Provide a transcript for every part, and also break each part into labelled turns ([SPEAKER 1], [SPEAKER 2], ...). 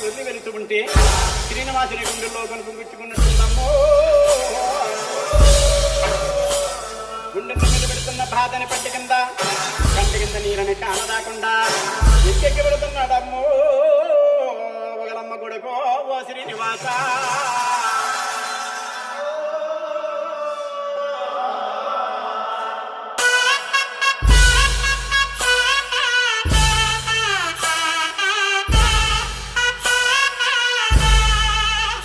[SPEAKER 1] వెళ్ళి వెళుతూ ఉంటే శ్రీనివాసుని గుండెల్లో కనుకుంగుచ్చుకున్నట్టున్నామో. గుండెల మీద పెడుతున్న బాధని పట్టి కింద కంటి కింద నీరని కానరాకుండా ఎక్కెక్కి పెడుతున్నాడమ్మో. ఒకలమ్మ కొడుకో ఓ శ్రీనివాస.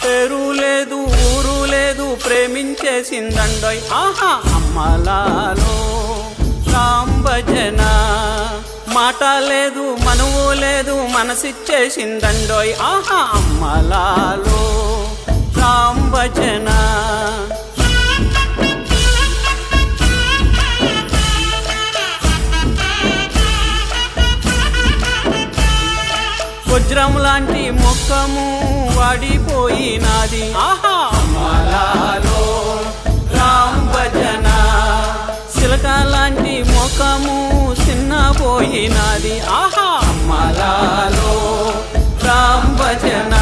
[SPEAKER 2] పేరు లేదు ఊరు లేదు ప్రేమించేసిందండోయ్ ఆహా అమ్మలాలో రామ్ భజన. మాట లేదు మనువు లేదు మనసిచ్చేసిందండోయ్ ఆహా అమ్మలాలో రామ్ భజన. వజ్రం లాంటి ముఖము వాడిపోయినాది ఆహా అమ్మలాలో రామ్ భజన. సిలక లాంటి ముఖము చిన్నపోయినాది ఆహా అమ్మలాలో రామ్ భజన.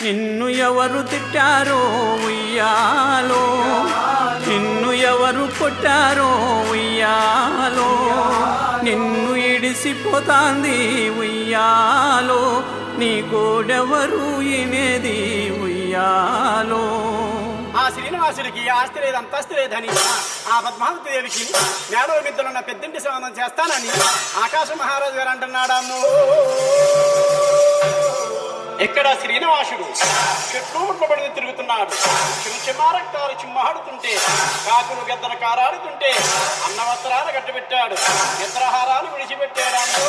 [SPEAKER 2] నిన్ను ఎవరు తిట్టారో ఉయ్యాలో, నిన్ను ఎవరు కొట్టారో ఉయ్యాలో, నిన్ను ఇడిసిపోతాంది ఉయ్యాలో, నీ గోడెవరు ఇనేది ఉయ్యాలో.
[SPEAKER 1] ఆ శ్రీనివాసుడికి ఆస్తి లేదు అంతస్తు లేదని ఆ పద్మావతి దేవికి నేల మిద్దలున్న పెద్దంటి సంబంధం చేస్తానని ఆకాశ మహారాజు గారు అంటున్నాడమ్ము. ఎక్కడ శ్రీనివాసుడు చెట్లు ముట్టబడి తిరుగుతున్నాడు. చిమ్మారక్తాలు చిమ్మాడుతుంటే కాకులు గెద్దల కారాడుతుంటే అన్నవస్త్రాలు కట్టుబెట్టాడు, నిద్రహారాలు విడిచిపెట్టాడు.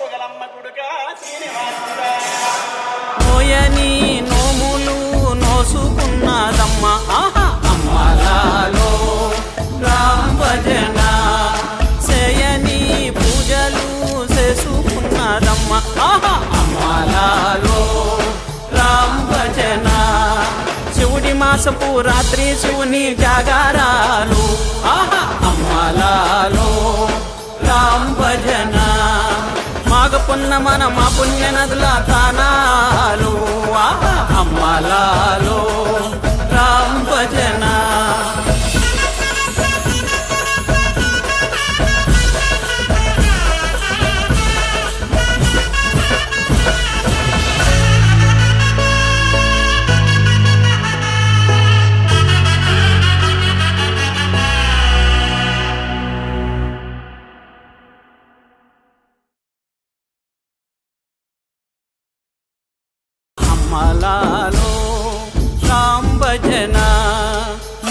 [SPEAKER 1] ఒకలమ్మ కొడుక శ్రీనివాసుడా.
[SPEAKER 2] నోయని నోములు నోసుకున్నదమ్మ ఆహా అమ్మలాలో రామ్ భజన. చేయని పూజలు చేసుకున్నదమ్మ ఆహా అమ్మలాలో రామ్ భజన. శివుడి మాసపు రాత్రి శివుని జాగారాలు ఆహా అమ్మలాలో రామ్ భజన. మాఘ పున్నమన మా పుణ్య నదుల తానాలు ఆహా అమ్మలాలో రామ్ భజన. అమ్మలాలో రామ్ భజన.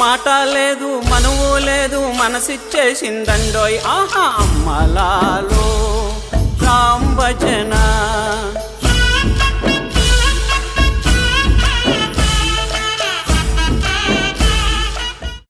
[SPEAKER 2] మాట లేదు మనువు లేదు మనసిచ్చేసిందండోయ్ ఆహా అమ్మలాలో రామ్ భజన.